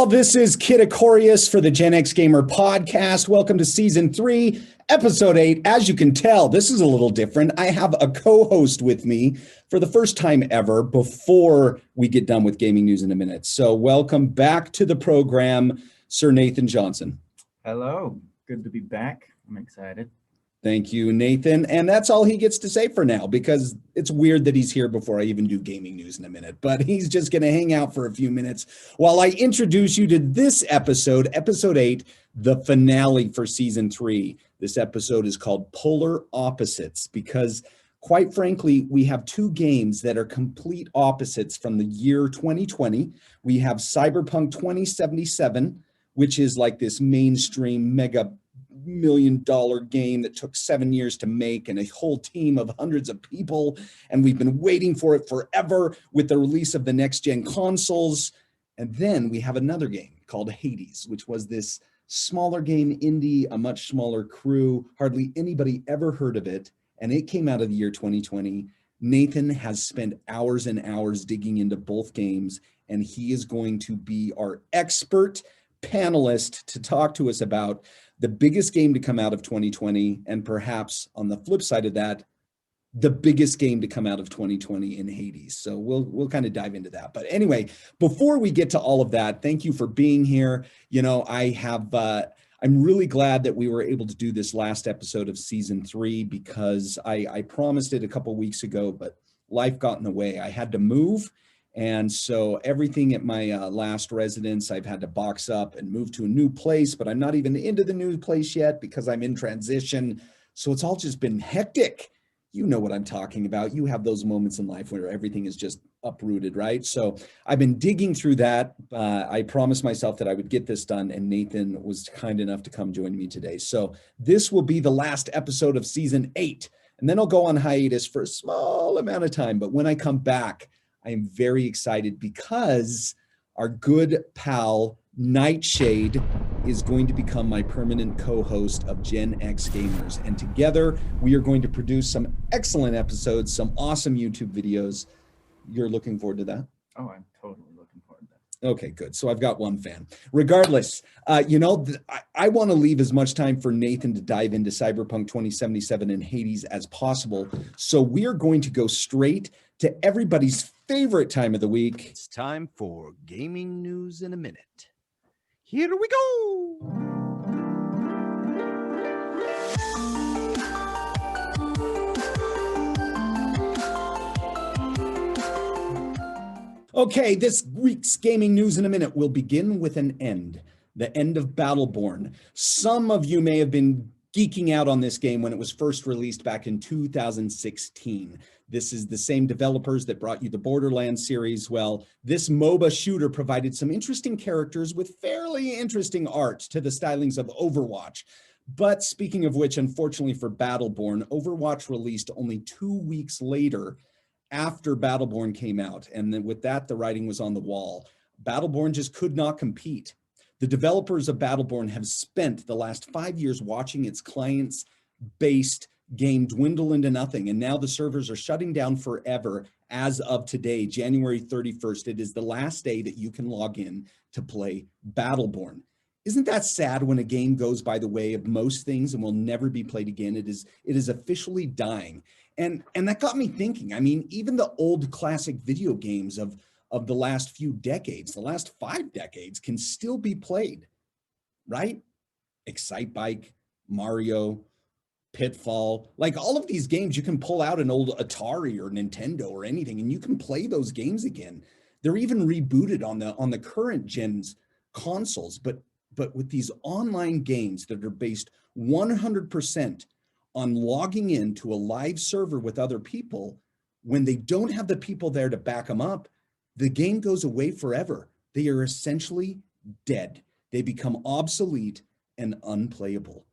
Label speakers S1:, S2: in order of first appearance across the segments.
S1: This is Kidicoryus for the Gen X Gamer podcast. Welcome to season 3, episode 8. As you can tell, this is a little different. I have a co-host with me for the first time ever before we get done with gaming news in a minute. So welcome back to the program, Sir Nathan Johnson.
S2: Hello, good to be back. I'm excited.
S1: Thank you, Nathan. And that's all he gets to say for now, because it's weird that he's here before I even do gaming news in a minute. But he's just going to hang out for a few minutes while I introduce you to this episode, episode 8, the finale for season 3. This episode is called Polar Opposites because, quite frankly, we have two games that are complete opposites from the year 2020. We have Cyberpunk 2077, which is like this mainstream mega million-dollar game that took 7 years to make and a whole team of hundreds of people, and we've been waiting for it forever with the release of the next-gen consoles. And then we have another game called Hades, which was this smaller game, indie, a much smaller crew, hardly anybody ever heard of it, and it came out of the year 2020. Nathan has spent hours and hours digging into both games, and he is going to be our expert panelist to talk to us about the biggest game to come out of 2020, and perhaps on the flip side of that, the biggest game to come out of 2020 in Hades. So we'll kind of dive into that. But anyway, before we get to all of that, thank you for being here. You know, I'm really glad that we were able to do this last episode of season 3 because I promised it a couple weeks ago, but life got in the way. I had to move. And so everything at my last residence, I've had to box up and move to a new place, but I'm not even into the new place yet because I'm in transition. So it's all just been hectic. You know what I'm talking about. You have those moments in life where everything is just uprooted, right? So I've been digging through that. I promised myself that I would get this done, and Nathan was kind enough to come join me today. So this will be the last episode of season 8, and then I'll go on hiatus for a small amount of time. But when I come back, I am very excited because our good pal Nightshade is going to become my permanent co-host of Gen X Gamers. And together we are going to produce some excellent episodes, some awesome YouTube videos. You're looking forward to that?
S2: Oh, I'm totally looking forward to that.
S1: Okay, good. So I've got one fan. Regardless, I want to leave as much time for Nathan to dive into Cyberpunk 2077 and Hades as possible. So we are going to go straight to everybody's favorite time of the week.
S3: It's time for gaming news in a minute. Here we go.
S1: Okay, this week's gaming news in a minute will begin with an end. The end of Battleborn. Some of you may have been geeking out on this game when it was first released back in 2016. This is the same developers that brought you the Borderlands series. Well, this MOBA shooter provided some interesting characters with fairly interesting art to the stylings of Overwatch. But speaking of which, unfortunately for Battleborn, Overwatch released only 2 weeks later after Battleborn came out. And then with that, the writing was on the wall. Battleborn just could not compete. The developers of Battleborn have spent the last 5 years watching its clients-based game dwindle into nothing, and now the servers are shutting down forever as of today, January 31st. It is the last day that you can log in to play Battleborn. Isn't that sad when a game goes by the way of most things and will never be played again? It is officially dying. And that got me thinking. I mean, even the old classic video games of the last few decades, the last 5 decades, can still be played, right? Excitebike, Mario, Pitfall, like all of these games, you can pull out an old Atari or Nintendo or anything, and you can play those games again. They're even rebooted on the current gen's consoles, but with these online games that are based 100% on logging into a live server with other people, when they don't have the people there to back them up, the game goes away forever. They are essentially dead. They become obsolete and unplayable.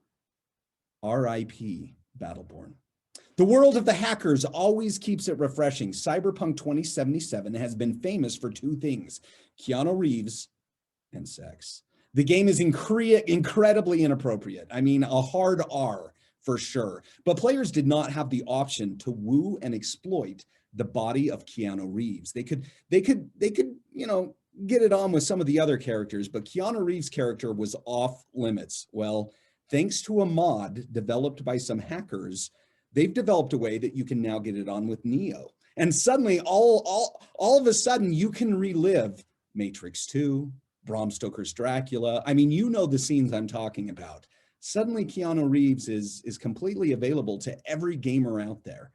S1: R.I.P. Battleborn. The world of the hackers always keeps it refreshing. Cyberpunk 2077 has been famous for 2 things: Keanu Reeves and sex. The game is incredibly inappropriate. I mean, a hard R for sure. But players did not have the option to woo and exploit the body of Keanu Reeves. They could, get it on with some of the other characters, but Keanu Reeves' character was off limits. Well, thanks to a mod developed by some hackers, they've developed a way that you can now get it on with Neo. And suddenly, all of a sudden, you can relive Matrix 2, Bram Stoker's Dracula. I mean, you know the scenes I'm talking about. Suddenly, Keanu Reeves is completely available to every gamer out there.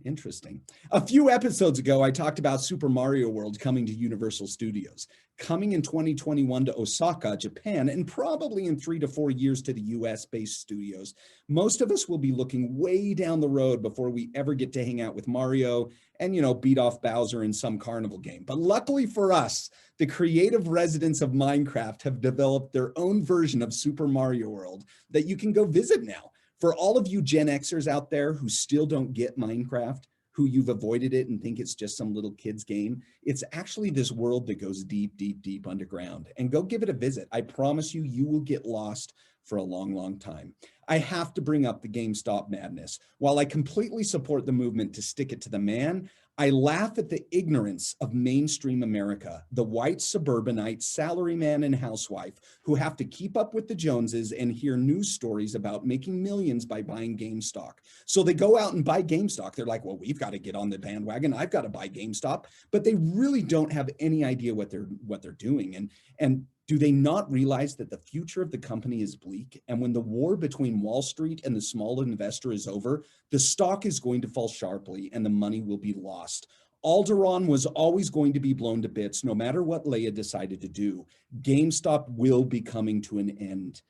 S1: Interesting. A few episodes ago, I talked about Super Mario World coming to Universal Studios, coming in 2021 to Osaka, Japan, and probably in 3 to 4 years to the US-based studios. Most of us will be looking way down the road before we ever get to hang out with Mario and, beat off Bowser in some carnival game. But luckily for us, the creative residents of Minecraft have developed their own version of Super Mario World that you can go visit now. For all of you Gen Xers out there who still don't get Minecraft, who you've avoided it and think it's just some little kid's game, it's actually this world that goes deep, deep, deep underground. And go give it a visit. I promise you, you will get lost for a long, long time. I have to bring up the GameStop madness. While I completely support the movement to stick it to the man, I laugh at the ignorance of mainstream America, the white suburbanite salaryman and housewife who have to keep up with the Joneses and hear news stories about making millions by buying GameStop. So they go out and buy GameStop. They're like, well, we've got to get on the bandwagon. I've got to buy GameStop. But they really don't have any idea what they're doing. And do they not realize that the future of the company is bleak? And when the war between Wall Street and the small investor is over, the stock is going to fall sharply and the money will be lost. Alderaan was always going to be blown to bits, no matter what Leia decided to do. GameStop will be coming to an end.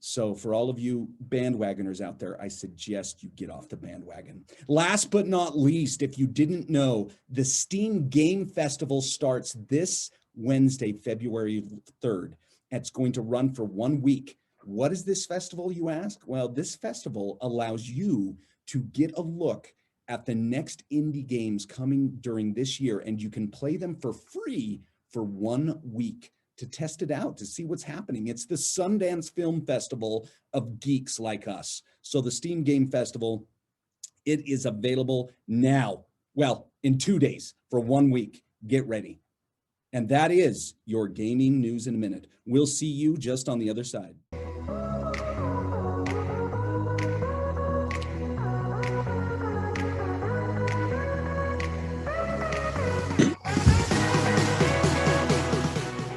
S1: So for all of you bandwagoners out there, I suggest you get off the bandwagon. Last but not least, if you didn't know, the Steam Game Festival starts this Wednesday, February 3rd. It's going to run for 1 week. What is this festival, you ask? Well, this festival allows you to get a look at the next indie games coming during this year, and you can play them for free for 1 week to test it out, to see what's happening. It's the Sundance Film Festival of geeks like us. So the Steam Game Festival, it is available now. Well, in 2 days for 1 week. Get ready. And that is your gaming news in a minute. We'll see you just on the other side.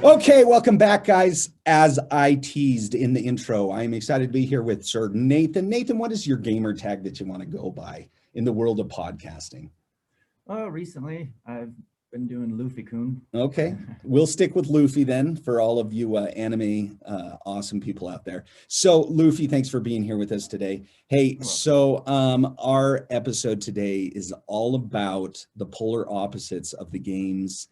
S1: Okay, welcome back, guys. As I teased in the intro, I am excited to be here with Sir Nathan. Nathan, what is your gamer tag that you want to go by in the world of podcasting?
S2: Recently, I've been doing Luffy-kun.
S1: Okay, we'll stick with Luffy then for all of you anime awesome people out there. So Luffy, thanks for being here with us today. Hey, so our episode today is all about the polar opposites of the games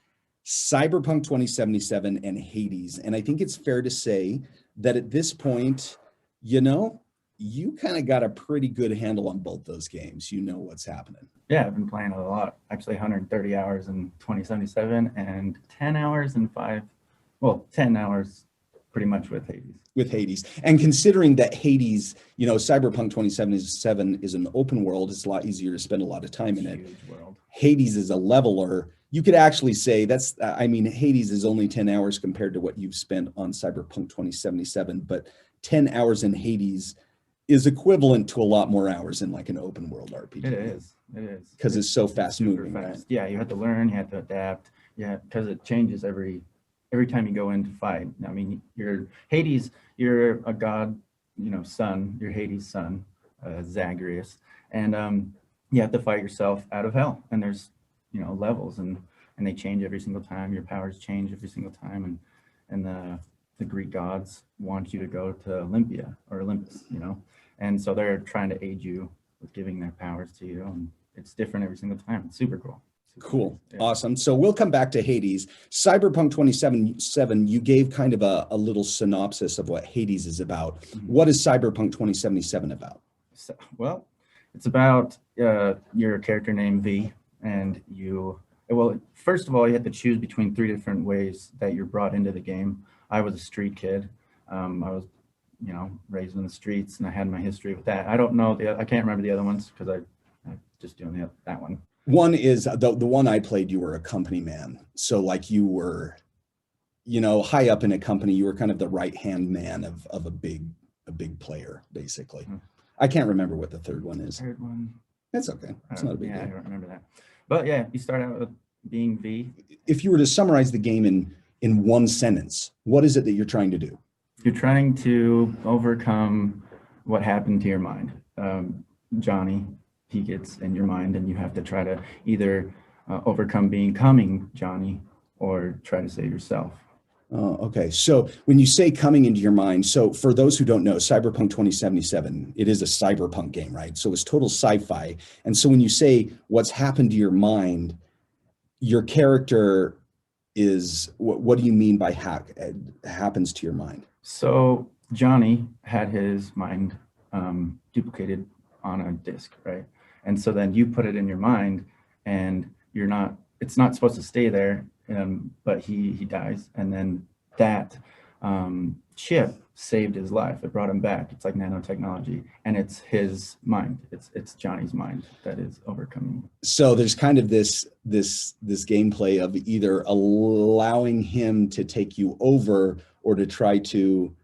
S1: Cyberpunk 2077 and Hades. And I think it's fair to say that at this point, you kind of got a pretty good handle on both those games. You know what's happening.
S2: Yeah, I've been playing a lot. Actually, 130 hours in 2077 and 10 hours in 10 hours pretty much with Hades.
S1: With Hades. And considering that Hades, Cyberpunk 2077 is an open world, it's a lot easier to spend a lot of time in it.
S2: Huge world.
S1: Hades is a leveler. You could actually say Hades is only 10 hours compared to what you've spent on Cyberpunk 2077, but 10 hours in Hades is equivalent to a lot more hours in like an open world RPG.
S2: It is.
S1: Because it's so fast moving.
S2: Right? Yeah, you have to learn, you have to adapt. Yeah, because it changes every time you go in to fight. I mean, you're Hades, you're a god, son, you're Hades' son, Zagreus. And you have to fight yourself out of hell. And there's, levels and they change every single time. Your powers change every single time. And the Greek gods want you to go to Olympia or Olympus, And so they're trying to aid you with giving their powers to you. And it's different every single time. It's super cool.
S1: Cool. Yeah. Awesome. So we'll come back to Hades. Cyberpunk 2077, you gave kind of a little synopsis of what Hades is about. Mm-hmm. What is Cyberpunk 2077 about?
S2: Well, it's about your character named V, and first of all, you have to choose between 3 different ways that you're brought into the game. I was a street kid. I was, raised in the streets, and I had my history with that. I don't know I can't remember the other ones because I'm just doing that one.
S1: One is the one I played, you were a company man. So like you were, high up in a company, you were kind of the right-hand man of a big player, basically. I can't remember what the third one is.
S2: Third one.
S1: That's okay. It's not a big
S2: deal. I
S1: deal.
S2: don't remember that. But yeah, you start out with being V.
S1: If you were to summarize the game in one sentence, what is it that you're trying to do?
S2: You're trying to overcome what happened to your mind. Johnny, he gets in your mind, and you have to try to either overcome becoming Johnny or try to save yourself.
S1: Oh, okay. So when you say coming into your mind, so for those who don't know, Cyberpunk 2077, it is a cyberpunk game, right? So it's total sci-fi. And so when you say what's happened to your mind, your character is, what do you mean by happens to your mind?
S2: So Johnny had his mind duplicated on a disk, right? And so then you put it in your mind, and it's not supposed to stay there, but he dies, and then that chip saved his life. It brought him back. It's like nanotechnology, and it's his mind. It's Johnny's mind that is overcoming.
S1: So there's kind of this gameplay of either allowing him to take you over or to try to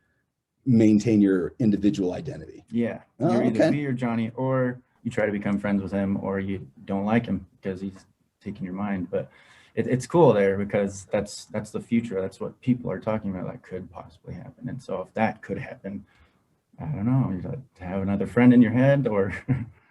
S1: maintain your individual identity.
S2: Yeah.
S1: Oh,
S2: You're either
S1: okay.
S2: V or Johnny, or you try to become friends with him, or you don't like him because he's taking your mind. But it's cool there because that's the future. That's what people are talking about, like could possibly happen. And so if that could happen, I don't know, you to have another friend in your head or.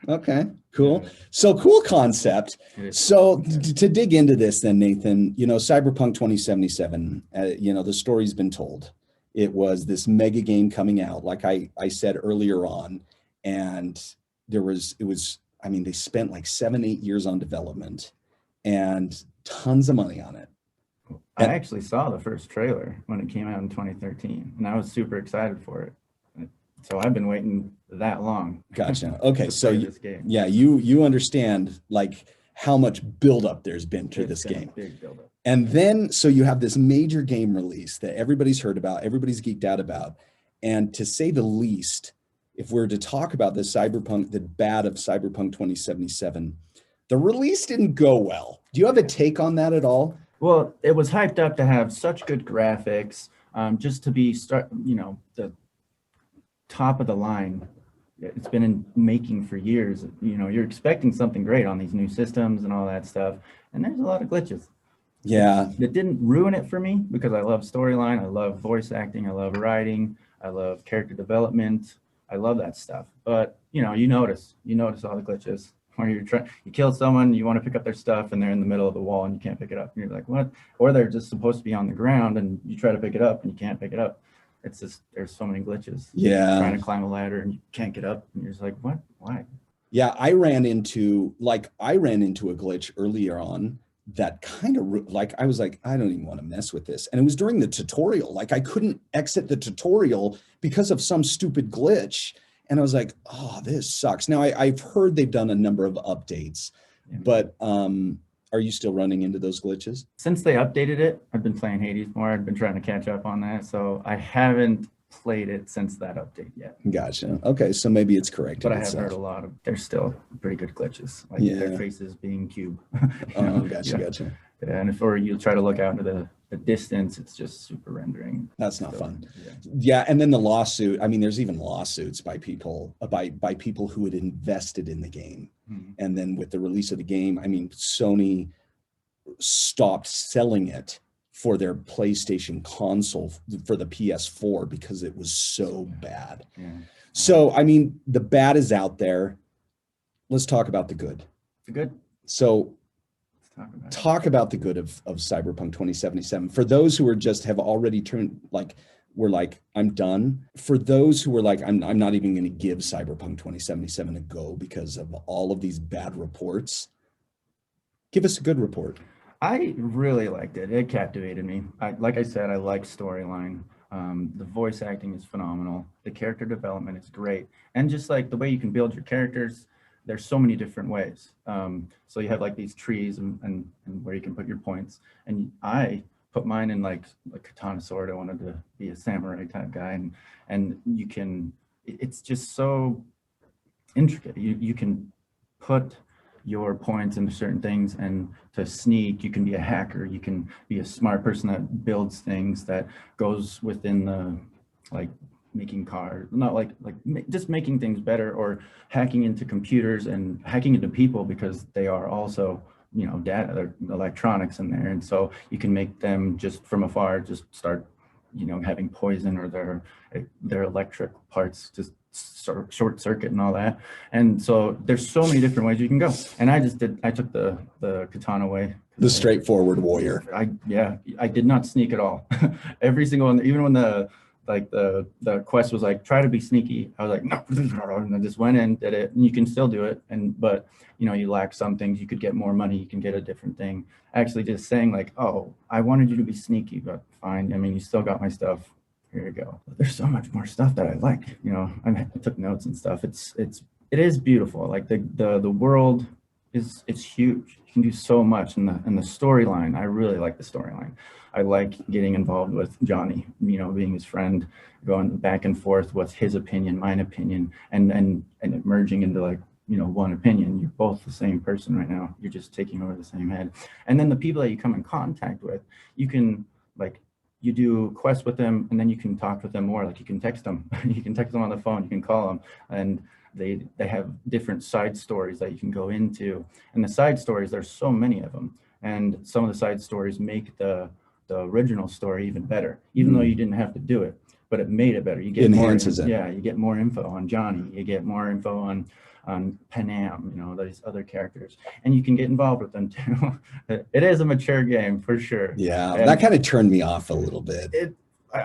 S1: Okay, cool. So cool concept. So to dig into this then, Nathan, Cyberpunk 2077, the story's been told. It was this mega game coming out, like I said earlier on, and they spent like 7-8 years on development and tons of money on it.
S2: I actually saw the first trailer when it came out in 2013, and I was super excited for it. So I've been waiting that long.
S1: Gotcha. Okay, so
S2: this game.
S1: Yeah, you understand like how much buildup there's been to this game.
S2: Big buildup.
S1: And then, so you have this major game release that everybody's heard about, everybody's geeked out about. And to say the least, if we're to talk about the bad of Cyberpunk 2077, the release didn't go well. Do you have a take on that at all?
S2: Well, it was hyped up to have such good graphics, just to be the top of the line. It's been in making for years. You're expecting something great on these new systems and all that stuff, and there's a lot of glitches.
S1: Yeah.
S2: It didn't ruin it for me because I love storyline, I love voice acting, I love writing, I love character development, I love that stuff. But you notice all the glitches where you kill someone, you want to pick up their stuff, and they're in the middle of the wall and you can't pick it up, and you're like, what? Or they're just supposed to be on the ground and you try to pick it up and you can't pick it up. It's just, there's so many glitches.
S1: Yeah.
S2: You're trying to climb a ladder and you can't get up, and you're just like, what? Why?
S1: Yeah, I ran into a glitch earlier on that kind of I was like, I don't even want to mess with this. And it was during the tutorial. Like I couldn't exit the tutorial because of some stupid glitch. And I was like, oh, this sucks. Now I've heard they've done a number of updates, but are you still running into those glitches?
S2: Since they updated it, I've been playing Hades more. I've been trying to catch up on that. So I haven't played it since that update yet.
S1: Gotcha. Okay, so maybe it's corrected.
S2: But I have heard a lot of, there's still pretty good glitches, like their faces being cube.
S1: Oh, gotcha.
S2: Yeah, and or you try to look out into the distance, it's just super rendering.
S1: That's not fun. Yeah, and then the lawsuit. I mean, there's even lawsuits by people who had invested in the game, and then with the release of the game, I mean, Sony stopped selling it for their PlayStation console for the PS4 because it was so bad. Yeah. So, I mean, the bad is out there. Let's talk about the good.
S2: The good.
S1: So talk about the good of Cyberpunk 2077. For those who have already turned, I'm done. For those who were like, I'm not even going to give Cyberpunk 2077 a go because of all of these bad reports. Give us a good report.
S2: I really liked it. It captivated me. Like I said, I like storyline. The voice acting is phenomenal. The character development is great. And just like the way you can build your characters, there's so many different ways. So you have like these trees and where you can put your points. And I put mine in like a katana sword. I wanted to be a samurai type guy. And you can, it's just so intricate. You can put your points into certain things, and to sneak, you can be a hacker, you can be a smart person that builds things that goes within the, like, making cars, not just making things better, or hacking into computers and hacking into people, because they are also, you know, data, electronics in there. And so you can make them just from afar just start, you know, having poison, or their electric parts just short circuit and all that. And so there's so many different ways you can go. And I took the katana way.
S1: The straightforward warrior.
S2: I did not sneak at all. Every single one, even when the quest was like, try to be sneaky, I was like, no, and I just went in, did it. And you can still do it, but you know, you lack some things. You could get more money, you can get a different thing. Actually just saying like, oh, I wanted you to be sneaky, but fine, I mean, you still got my stuff, here you go. There's so much more stuff that I like, you know. I took notes and stuff. It is beautiful. Like the world it's huge. You can do so much. And the storyline, I really like the storyline. I like getting involved with Johnny, you know, being his friend, going back and forth with his opinion, mine opinion, and it merging into, like, you know, one opinion. You're both the same person right now. You're just taking over the same head. And then the people that you come in contact with, you can, like, you do quests with them, and then you can talk with them more. Like, you can text them, you can text them on the phone, you can call them, and they have different side stories that you can go into. And the side stories, there's so many of them. And some of the side stories make the original story even better, even though you didn't have to do it, but it made it better. You get
S1: enhances
S2: more,
S1: it.
S2: Yeah, you get more info on Johnny, you get more info on Panam, you know, these other characters, and you can get involved with them too. It is a mature game for sure.
S1: Yeah,
S2: and
S1: that kind of turned me off a little bit.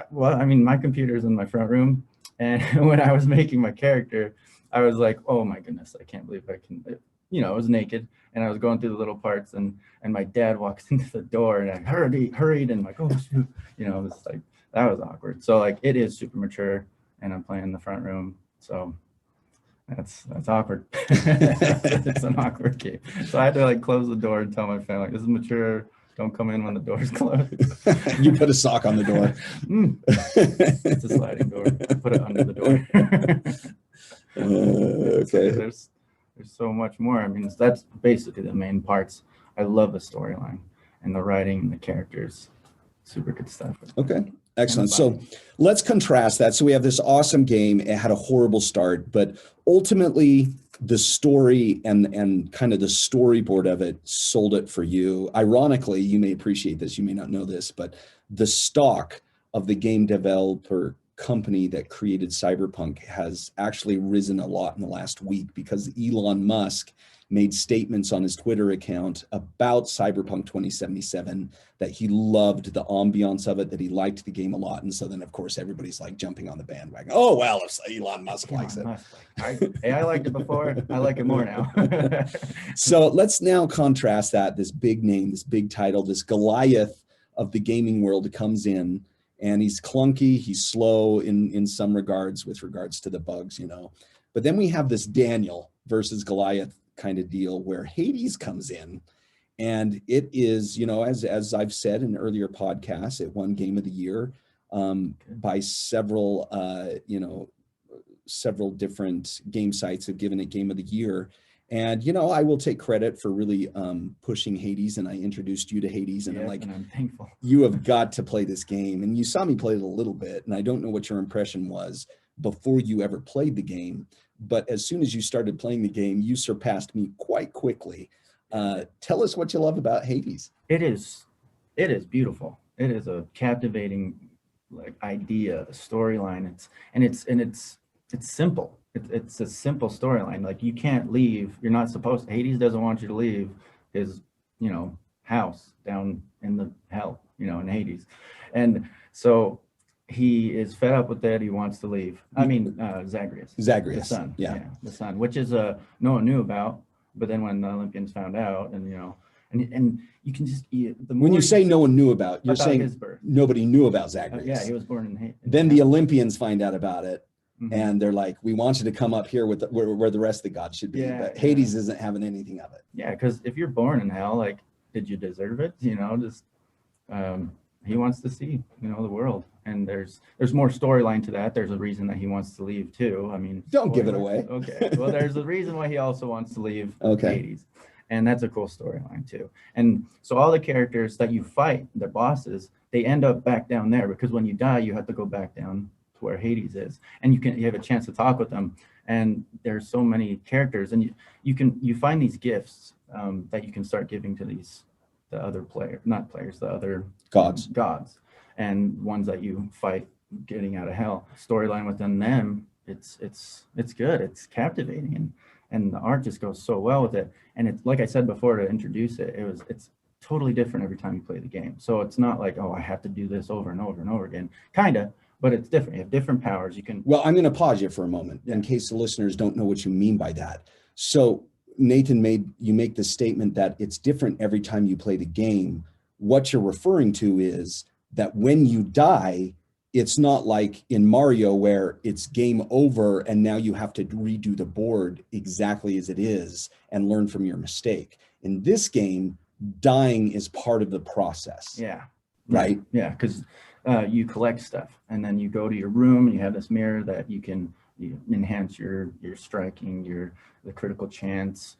S2: Well, I mean, my computer's in my front room, and when I was making my character, I was like, oh my goodness, I can't believe I can, you know, I was naked, and I was going through the little parts, and my dad walks into the door, and I hurried, and I'm like, oh shoot, you know, it's like, that was awkward. So, like, it is super mature, and I'm playing in the front room, so that's awkward. It's an awkward game. So I had to, like, close the door and tell my family, like, this is mature, don't come in when the door's closed.
S1: You put a sock on the door.
S2: It's a sliding door. Put it under the door.
S1: Okay.
S2: So there's so much more. I mean, that's basically the main parts. I love the storyline and the writing and the characters. Super good stuff.
S1: Okay, excellent. So let's contrast that. So we have this awesome game. It had a horrible start, but ultimately the story and kind of the storyboard of it sold it for you. Ironically, you may appreciate this, you may not know this, but the stock of the game developer company that created Cyberpunk has actually risen a lot in the last week, because Elon Musk made statements on his Twitter account about Cyberpunk 2077, that he loved the ambiance of it, that he liked the game a lot. And so then, of course, everybody's like jumping on the bandwagon. Oh, well, if Elon Musk likes it.
S2: I liked it before. I like it more now.
S1: So let's now contrast that, this big name, this big title, this Goliath of the gaming world comes in, and he's clunky, he's slow in some regards with regards to the bugs, you know. But then we have this Daniel versus Goliath kind of deal where Hades comes in, and it is, you know, as I've said in earlier podcasts, it won Game of the Year by several, you know, several different game sites have given it Game of the Year. And, you know, I will take credit for really pushing Hades, and I introduced you to Hades, and
S2: I'm thankful.
S1: You have got to play this game. And you saw me play it a little bit, and I don't know what your impression was before you ever played the game, but as soon as you started playing the game, you surpassed me quite quickly. Tell us what you love about Hades.
S2: It is beautiful. It is a captivating, like, idea, a storyline. It's simple. It's a simple storyline. Like, you can't leave. You're not supposed to. Hades doesn't want you to leave his, you know, house down in the hell, you know, in Hades. And so he is fed up with it. He wants to leave. I mean, Zagreus, the son. Yeah, the son, which is no one knew about. But then when the Olympians found out, and, you know, and you can just, when
S1: you say no one knew about, you're saying
S2: his birth.
S1: Nobody knew about Zagreus.
S2: Yeah, he was born in Hades.
S1: Then the Olympians find out about it. Mm-hmm. And they're like, we want you to come up here with where the rest of the gods should be. Yeah, but Hades isn't having anything of it.
S2: Yeah, because if you're born in hell, like, did you deserve it? You know, just he wants to see, you know, the world. And there's more storyline to that. There's a reason that he wants to leave too. I mean,
S1: Don't give it away.
S2: Okay. Well, there's a reason why he also wants to leave
S1: Okay.
S2: Hades. And that's a cool storyline too. And so all the characters that you fight, the bosses, they end up back down there, because when you die, you have to go back down to where Hades is. And you have a chance to talk with them. And there's so many characters, and you find these gifts that you can start giving to the other the other gods, and ones that you fight getting out of hell. Storyline within them, it's good, it's captivating, and the art just goes so well with it. And it's like I said before to introduce it, it's totally different every time you play the game. So it's not like, oh, I have to do this over and over and over again, kinda, but it's different. You have different powers. You can.
S1: Well, I'm going to pause you for a moment in case the listeners don't know what you mean by that. So Nathan you make the statement that it's different every time you play the game. What you're referring to is that when you die, it's not like in Mario where it's game over and now you have to redo the board exactly as it is and learn from your mistake. In this game, dying is part of the process.
S2: Yeah.
S1: Right?
S2: Yeah, because you collect stuff, and then you go to your room and you have this mirror that you enhance your striking, the critical chance.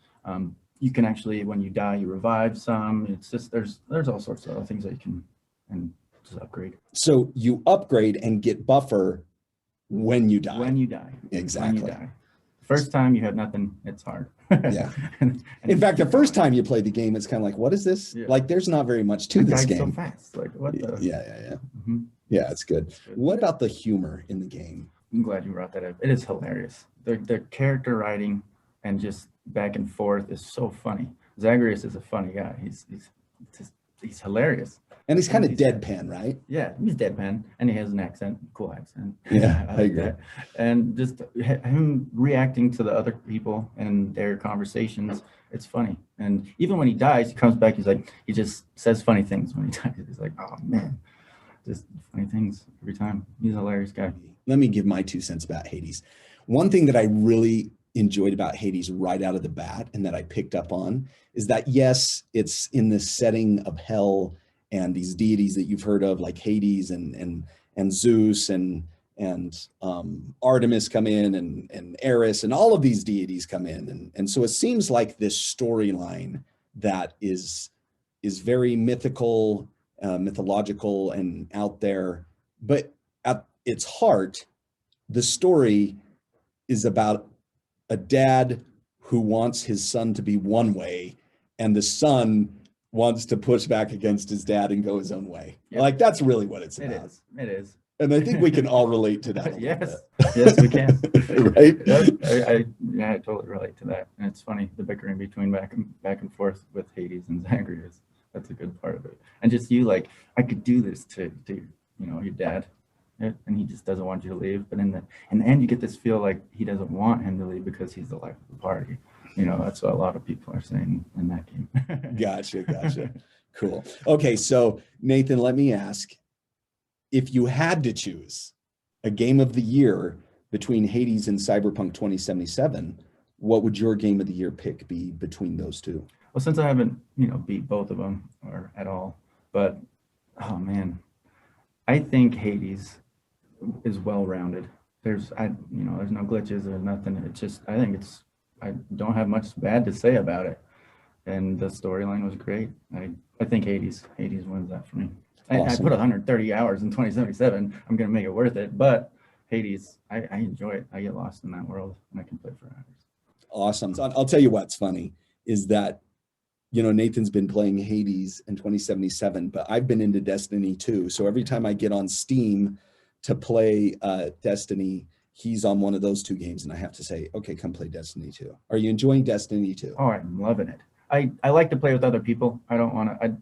S2: You can actually, when you die, you revive some. It's just there's all sorts of other things that you can and just upgrade.
S1: So you upgrade and get buffer when you die.
S2: When you die.
S1: Exactly.
S2: When you die. First time you have nothing, it's hard.
S1: Yeah. In fact, the first time you play the game, it's kind of like, what is this? Yeah. Like, there's not very much to this game.
S2: So fast. Like, what the?
S1: Yeah. Mm-hmm. Yeah, it's good. What about the humor in the game?
S2: I'm glad you brought that up. It is hilarious. The character writing and just back and forth is so funny. Zagreus is a funny guy. He's hilarious.
S1: And he's kind of deadpan, right?
S2: Yeah, he's deadpan, and he has an accent, cool accent.
S1: Yeah, I agree.
S2: That. And just him reacting to the other people and their conversations, it's funny. And even when he dies, he comes back, he just says funny things when he dies. He's like, oh man, just funny things every time. He's a hilarious guy.
S1: Let me give my 2 cents about Hades. One thing that I really enjoyed about Hades right out of the bat and that I picked up on is that, yes, it's in this setting of hell and these deities that you've heard of, like Hades and Zeus and Artemis come in and Eris and all of these deities come in. And so it seems like this storyline that is very mythical, mythological and out there, but at its heart, the story is about a dad who wants his son to be one way, and the son wants to push back against his dad and go his own way. Yep. Like, that's really what it's about.
S2: It is.
S1: And I think we can all relate to that.
S2: Yes, we can.
S1: Right?
S2: I totally relate to that. And it's funny, the bickering between back and forth with Hades and Zagreus. That's a good part of it. And just you, like, I could do this to your dad. And he just doesn't want you to leave. But in the end, you get this feel like he doesn't want him to leave because he's the life of the party. That's what a lot of people are saying in that game.
S1: Gotcha. Cool. Okay, so Nathan, let me ask, if you had to choose a game of the year between Hades and Cyberpunk 2077, what would your game of the year pick be between those two?
S2: Well, since I haven't, beat both of them or at all, but, oh man, I think Hades is well-rounded. There's no glitches or nothing. It's just, I don't have much bad to say about it. And the storyline was great. I think Hades wins that for me. Awesome. I put 130 hours in 2077. I'm going to make it worth it. But Hades, I enjoy it. I get lost in that world and I can play for hours.
S1: Awesome. So I'll tell you what's funny is that, Nathan's been playing Hades in 2077, but I've been into Destiny too. So every time I get on Steam to play Destiny, he's on one of those two games, and I have to say, okay, come play Destiny 2. Are you enjoying Destiny 2?
S2: Oh, I'm loving it. I like to play with other people. I don't want to.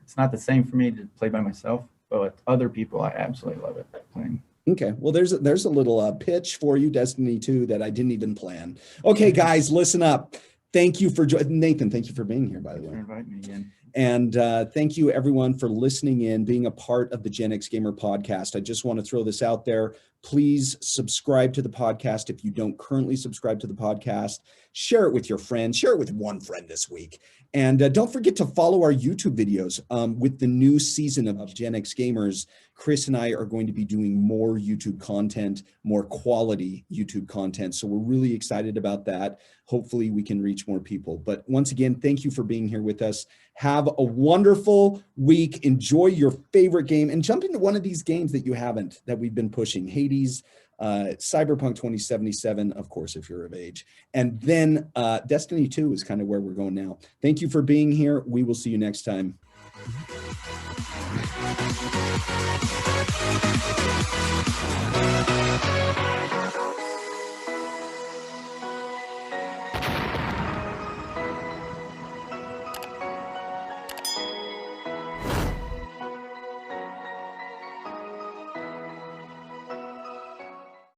S2: It's not the same for me to play by myself, but with other people, I absolutely love it playing.
S1: Okay, well, there's a little pitch for you, Destiny 2, that I didn't even plan. Okay, guys, listen up. Thank you for Nathan. Thank you for being here, by the way.
S2: Thanks for inviting me again.
S1: And thank you, everyone, for listening in, being a part of the GenXGamer podcast. I just want to throw this out there. Please subscribe to the podcast if you don't currently subscribe to the podcast. share it with your friends, share it with one friend this week. And don't forget to follow our YouTube videos. With the new season of GenXGamers, Chris and I are going to be doing more YouTube content, more quality YouTube content. So we're really excited about that. Hopefully we can reach more people. But once again, thank you for being here with us. Have a wonderful week. Enjoy your favorite game and jump into one of these games that you haven't, that we've been pushing. Hades, Cyberpunk 2077, of course, if you're of age. And then Destiny 2 is kind of where we're going now. Thank you for being here. We will see you next time.